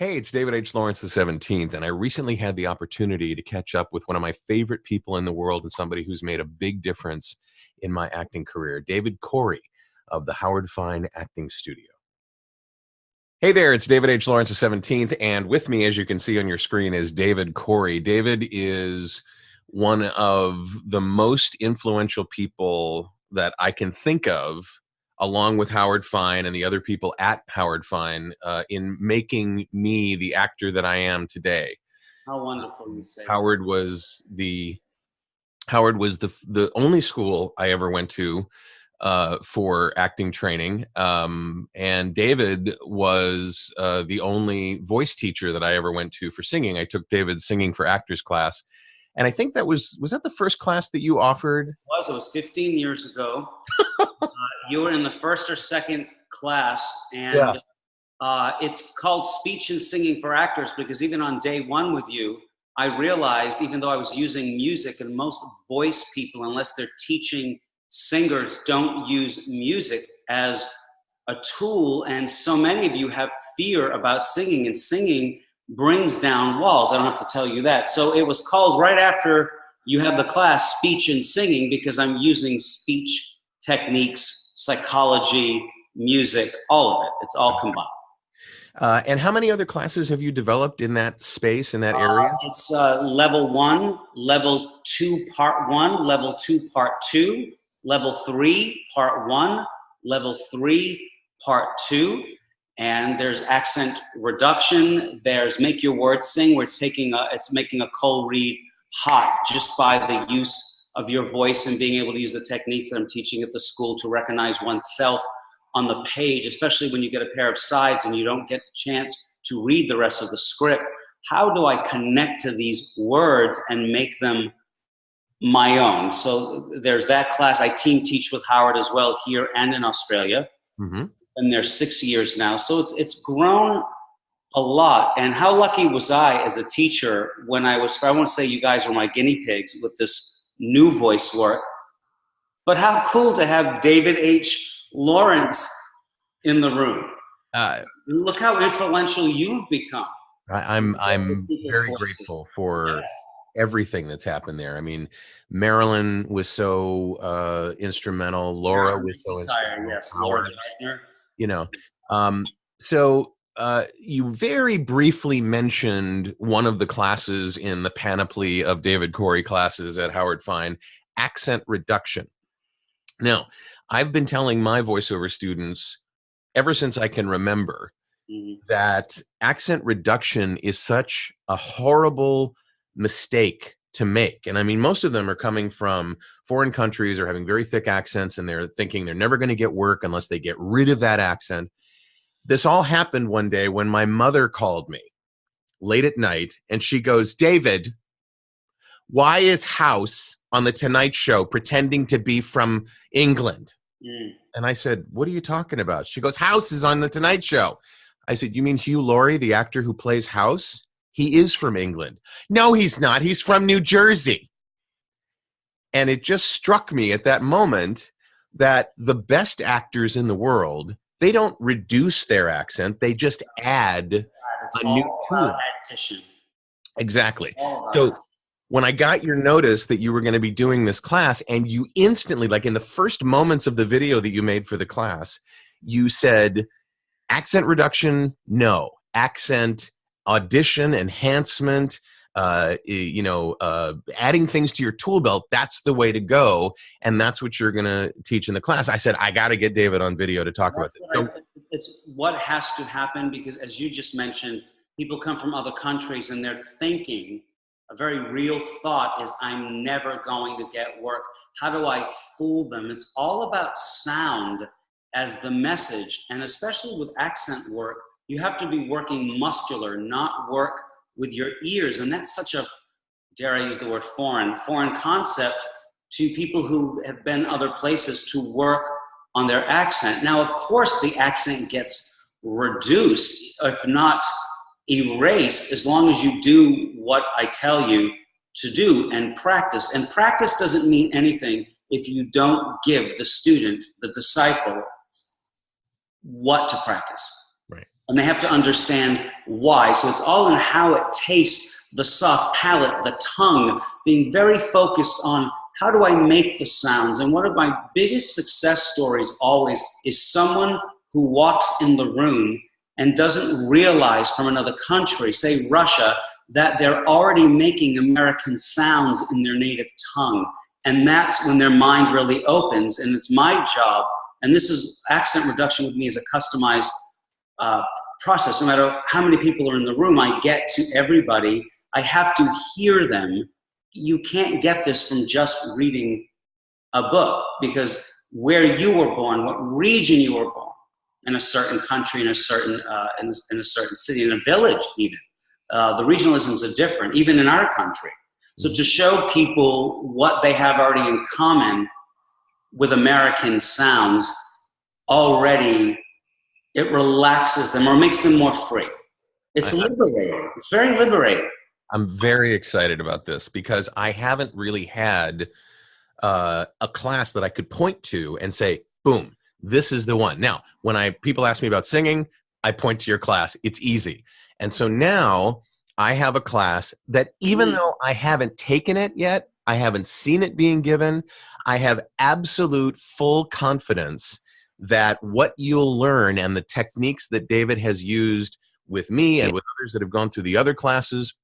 Hey, it's David H. Lawrence the 17th, and I recently had the opportunity to catch up with one of my favorite people in the world and somebody who's made a big difference in my acting career, David Coury of the Howard Fine Acting Studio. Hey there, it's David H. Lawrence the 17th, and with me, as you can see on your screen, is David Coury. David is one of the most influential people that I can think of, along with Howard Fine and the other people at Howard Fine, in making me the actor that I am today. How wonderful you say. Howard was the only school I ever went to for acting training, and David was the only voice teacher that I ever went to for singing. I took David's Singing for Actors class, and I think that was that the first class that you offered? It was 15 years ago. You were in the first or second class, and yeah. It's called Speech and Singing for Actors because even on day one with you, I realized, even though I was using music, and most voice people, unless they're teaching singers, don't use music as a tool, and so many of you have fear about singing, and singing brings down walls. I don't have to tell you that. So it was called, right after you have the class, Speech and Singing, because I'm using speech techniques, psychology, music, all of it. It's all combined. And how many other classes have you developed in that space, in that area? It's level 1, level 2, part 1, level 2, part 2, level 3, part 1, level 3, part 2. And there's accent reduction. There's make your words sing, where it's making a cold read hot just by the use of your voice and being able to use the techniques that I'm teaching at the school to recognize oneself on the page, especially when you get a pair of sides and you don't get a chance to read the rest of the script. How do I connect to these words and make them my own? So there's that class. I team teach with Howard as well here and in Australia. Mm-hmm. And there's 6 years now. So it's grown a lot. And how lucky was I as a teacher when I won't say you guys were my guinea pigs with this new voice work, but how cool to have David H. Lawrence in the room. Look how influential you've become. I'm very grateful for everything that's happened there. I mean, Marilyn was so instrumental. Laura was so instrumental. Yes, Laura. You know, so you very briefly mentioned one of the classes in the panoply of David Coury classes at Howard Fine, accent reduction. Now, I've been telling my voiceover students ever since I can remember that accent reduction is such a horrible mistake to make. And I mean, most of them are coming from foreign countries or having very thick accents, and they're thinking they're never going to get work unless they get rid of that accent. This all happened one day when my mother called me late at night, and she goes, "David, why is House on the Tonight Show pretending to be from England?" And I said, "What are you talking about?" She goes, "House is on the Tonight Show." I said, "You mean Hugh Laurie, the actor who plays House? He is from England." "No, he's not. He's from New Jersey." And it just struck me at that moment that the best actors in the world, they don't reduce their accent. They just add a new tool. Exactly. So when I got your notice that you were going to be doing this class, and you instantly, like in the first moments of the video that you made for the class, you said, accent reduction, no. Accent audition, enhancement, adding things to your tool belt, that's the way to go. And that's what you're going to teach in the class. I said, I got to get David on video to talk about this. It's what has to happen, because as you just mentioned, people come from other countries and they're thinking, a very real thought is, I'm never going to get work. How do I fool them? It's all about sound as the message. And especially with accent work, you have to be working muscular, not work with your ears. And that's such a, dare I use the word foreign concept to people who have been other places to work on their accent. Now, of course, the accent gets reduced, if not erased, as long as you do what I tell you to do and practice. And practice doesn't mean anything if you don't give the student, the disciple, what to practice. Right. and they have to understand why. So it's all in how it tastes, the soft palate, the tongue, being very focused on how do I make the sounds. And one of my biggest success stories always is someone who walks in the room and doesn't realize from another country, say Russia, that they're already making American sounds in their native tongue. And that's when their mind really opens. And it's my job, and this is accent reduction with me as a customized process. No matter how many people are in the room, I get to everybody. I have to hear them. You can't get this from just reading a book, because where you were born, what region you were born, in a certain country, in a certain city, in a village even. The regionalisms are different, even in our country. So to show people what they have already in common with American sounds, already it relaxes them or makes them more free. It's liberating. It's very liberating. I'm very excited about this because I haven't really had a class that I could point to and say, boom, this is the one. Now, when people ask me about singing, I point to your class. It's easy. And so now I have a class that even though I haven't taken it yet, I haven't seen it being given, I have absolute full confidence that what you'll learn and the techniques that David has used with me and with others that have gone through the other classes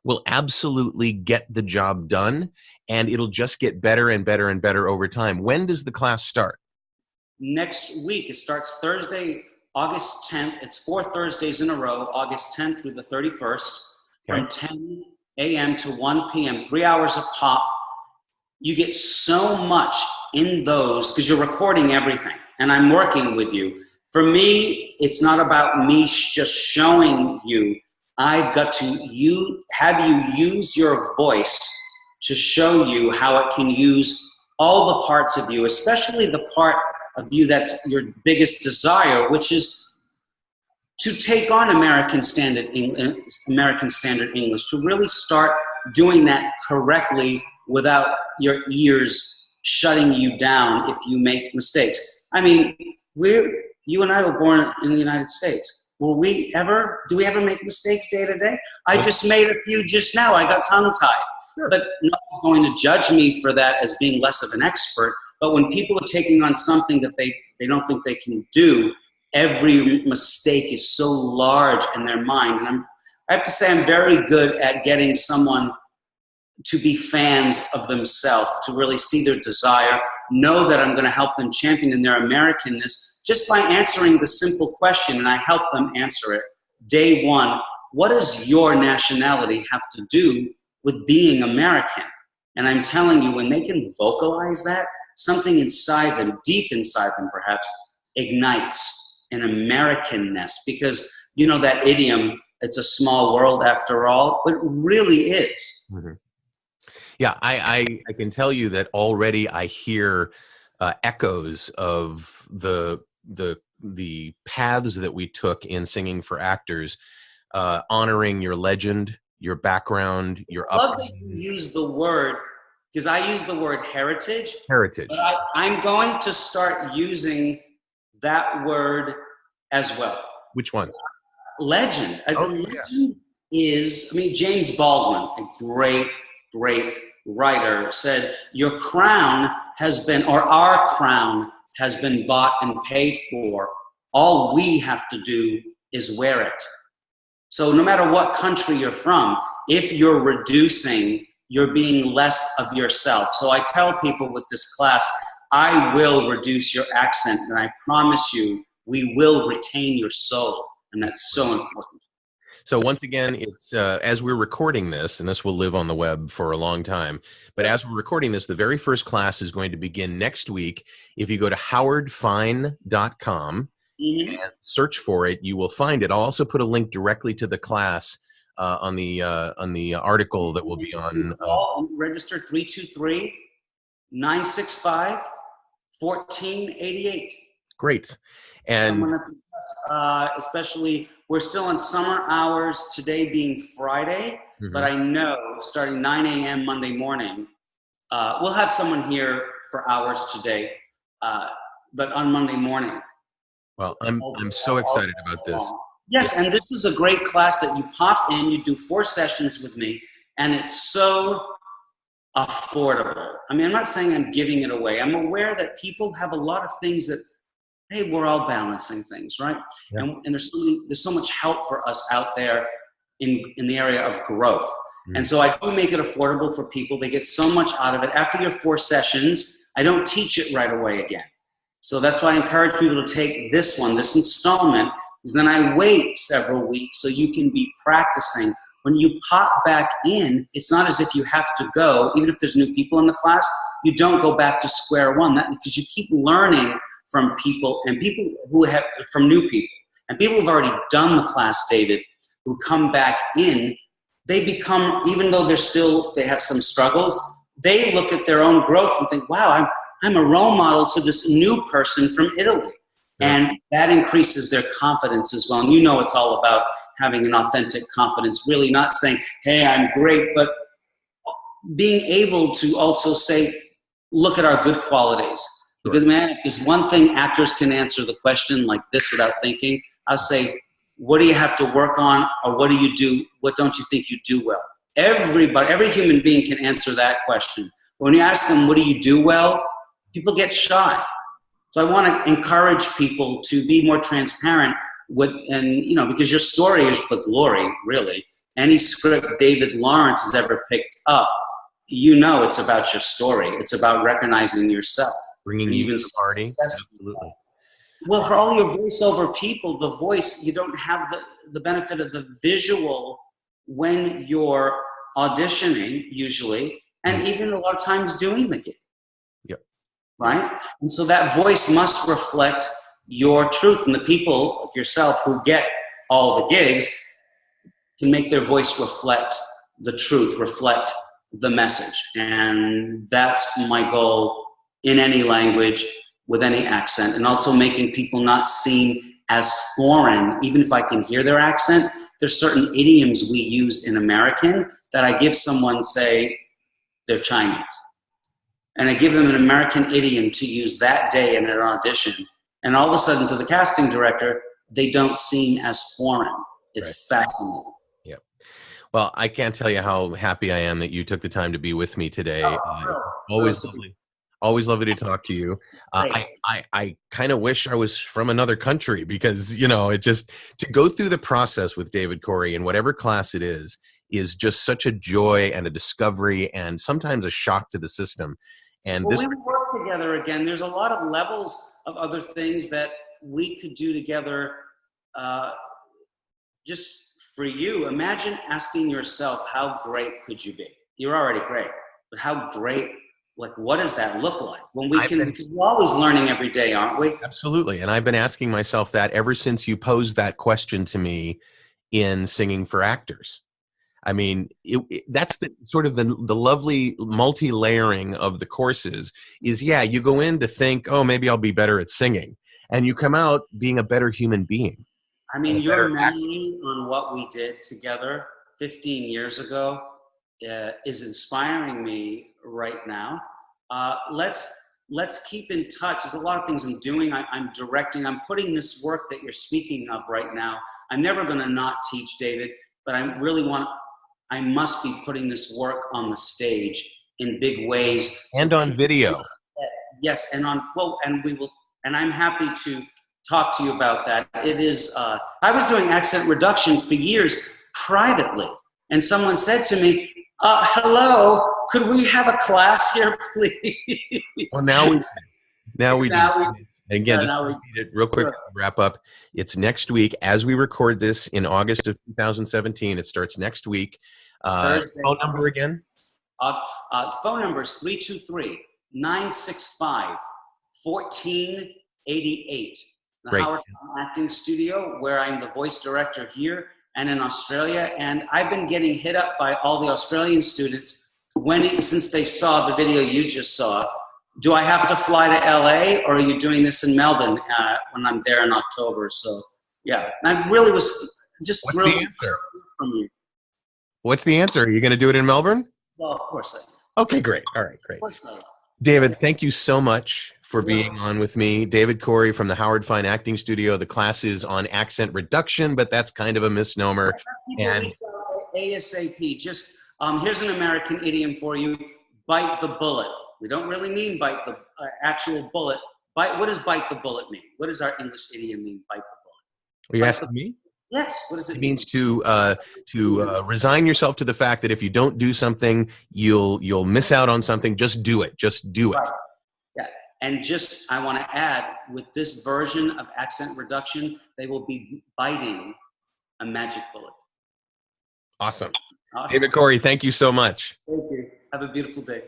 will absolutely get the job done, and it'll just get better and better and better over time. When does the class start? Next week. It starts Thursday, August 10th. It's 4 Thursdays in a row, August 10th through the 31st, from 10 a.m. to 1 p.m., 3 hours a pop. You get so much in those because you're recording everything, and I'm working with you. For me, it's not about me just showing you. I've got to have you use your voice to show you how it can use all the parts of you, especially the part of you that's your biggest desire, which is to take on American Standard English, to really start doing that correctly without your ears shutting you down if you make mistakes. I mean, you and I were born in the United States. Do we ever make mistakes day to day? I just made a few just now. I got tongue-tied. Sure. But no one's going to judge me for that as being less of an expert. But when people are taking on something that they don't think they can do, every mistake is so large in their mind. And I have to say I'm very good at getting someone to be fans of themselves, to really see their desire, know that I'm going to help them champion in their Americanness just by answering the simple question, and I help them answer it. Day one, what does your nationality have to do with being American? And I'm telling you, when they can vocalize that, something inside them, deep inside them perhaps, ignites an Americanness, because you know that idiom, it's a small world after all, but it really is. Mm-hmm. Yeah, I can tell you that already I hear echoes of the paths that we took in Singing for Actors, honoring your legend, your background, your I love that you use the word, because I use the word heritage. Heritage. But I'm going to start using that word as well. Which one? Legend. Legend is, James Baldwin, a great writer, said, your crown has been, or our crown has been bought and paid for. All we have to do is wear it. So no matter what country you're from, if you're reducing, you're being less of yourself. So I tell people with this class, I will reduce your accent, and I promise you, we will retain your soul. And that's so important. So once again, it's as we're recording this, and this will live on the web for a long time, but as we're recording this, the very first class is going to begin next week. If you go to howardfine.com and search for it, you will find it. I'll also put a link directly to the class on the article that will be on. Register 323-965-1488. Great. And especially, we're still in summer hours, today being Friday, but I know starting 9 a.m. Monday morning, we'll have someone here for hours today, but on Monday morning, Well, I'm so excited about this. Yes, and this is a great class that you pop in, you do 4 sessions with me, and it's so affordable. I mean, I'm not saying I'm giving it away. I'm aware that people have a lot of things that, hey, we're all balancing things, right? Yeah. And there's so much help for us out there in the area of growth. And so I do make it affordable for people. They get so much out of it. After your 4 sessions, I don't teach it right away again. So that's why I encourage people to take this one, this installment, because then I wait several weeks so you can be practicing. When you pop back in, it's not as if you have to go, even if there's new people in the class, you don't go back to square one, because you keep learning from people, and people who have, from new people. And people who've already done the class, David, who come back in, they become, even though they have some struggles, they look at their own growth and think, wow, I'm a role model to this new person from Italy. Yeah. And that increases their confidence as well. And you know it's all about having an authentic confidence, really not saying, hey, I'm great, but being able to also say, look at our good qualities. Sure. Because, man, if there's one thing actors can answer the question like this without thinking, I'll say, what do you have to work on, or what do you do? What don't you think you do well? Every human being can answer that question. When you ask them, what do you do well? People get shy. So I want to encourage people to be more transparent because your story is the glory, really. Any script David Lawrence has ever picked up, it's about your story. It's about recognizing yourself. Bringing you to the party. Absolutely. Well, for all your voiceover people, the voice, you don't have the benefit of the visual when you're auditioning, usually, and even a lot of times doing the gig. Yep. Right? And so that voice must reflect your truth. And the people like yourself who get all the gigs can make their voice reflect the truth, reflect the message. And that's my goal in any language, with any accent, and also making people not seem as foreign. Even if I can hear their accent, there's certain idioms we use in American that I give someone, say, they're Chinese. And I give them an American idiom to use that day in an audition. And all of a sudden, to the casting director, they don't seem as foreign. It's fascinating. Yeah. Well, I can't tell you how happy I am that you took the time to be with me today. Always lovely. Always lovely to talk to you. I kind of wish I was from another country, because, it just, to go through the process with David Coury in whatever class it is just such a joy and a discovery, and sometimes a shock to the system. And we will work together again. There's a lot of levels of other things that we could do together. Just for you, imagine asking yourself, how great could you be? You're already great, but how great, what does that look like when we can, because we're always learning every day, aren't we? Absolutely. And I've been asking myself that ever since you posed that question to me in Singing for Actors. I mean, that's the sort of the lovely multi-layering of the courses is, you go in to think, oh, maybe I'll be better at singing. And you come out being a better human being. I mean, your memory on what we did together 15 years ago is inspiring me right now. Let's keep in touch. There's a lot of things I'm doing. I'm directing. I'm putting this work that you're speaking of right now. I'm never going to not teach, David, but I must be putting this work on the stage in big ways. And on video. Yes, and I'm happy to talk to you about that. It is, I was doing accent reduction for years privately, and someone said to me, hello, could we have a class here, please? Well, now we do. And again, just to repeat it real quick, to wrap up. It's next week as we record this in August of 2017. It starts next week. Thursday, phone number again? Phone number is 323-965-1488. The Howard Acting Studio, where I'm the voice director here and in Australia. And I've been getting hit up by all the Australian students since they saw the video you just saw. Do I have to fly to LA, or are you doing this in Melbourne when I'm there in October? So, yeah, I really was just thrilled to hear from you. What's the answer? Are you going to do it in Melbourne? Well, of course I am. Okay, great. All right, great. Of course I am. David, thank you so much for being on with me. David Coury from the Howard Fine Acting Studio. The class is on accent reduction, but that's kind of a misnomer. People reach out to ASAP. Just here's an American idiom for you: bite the bullet. We don't really mean bite the actual bullet. Bite. What does bite the bullet mean? What does our English idiom mean? Bite the bullet. Are you asking me? Yes. What does it It mean? means to resign yourself to the fact that if you don't do something, you'll miss out on something. Just do it. Just do it. Right. Yeah. And just I want to add, with this version of accent reduction, they will be biting a magic bullet. Awesome. David Coury, thank you so much. Thank you. Have a beautiful day.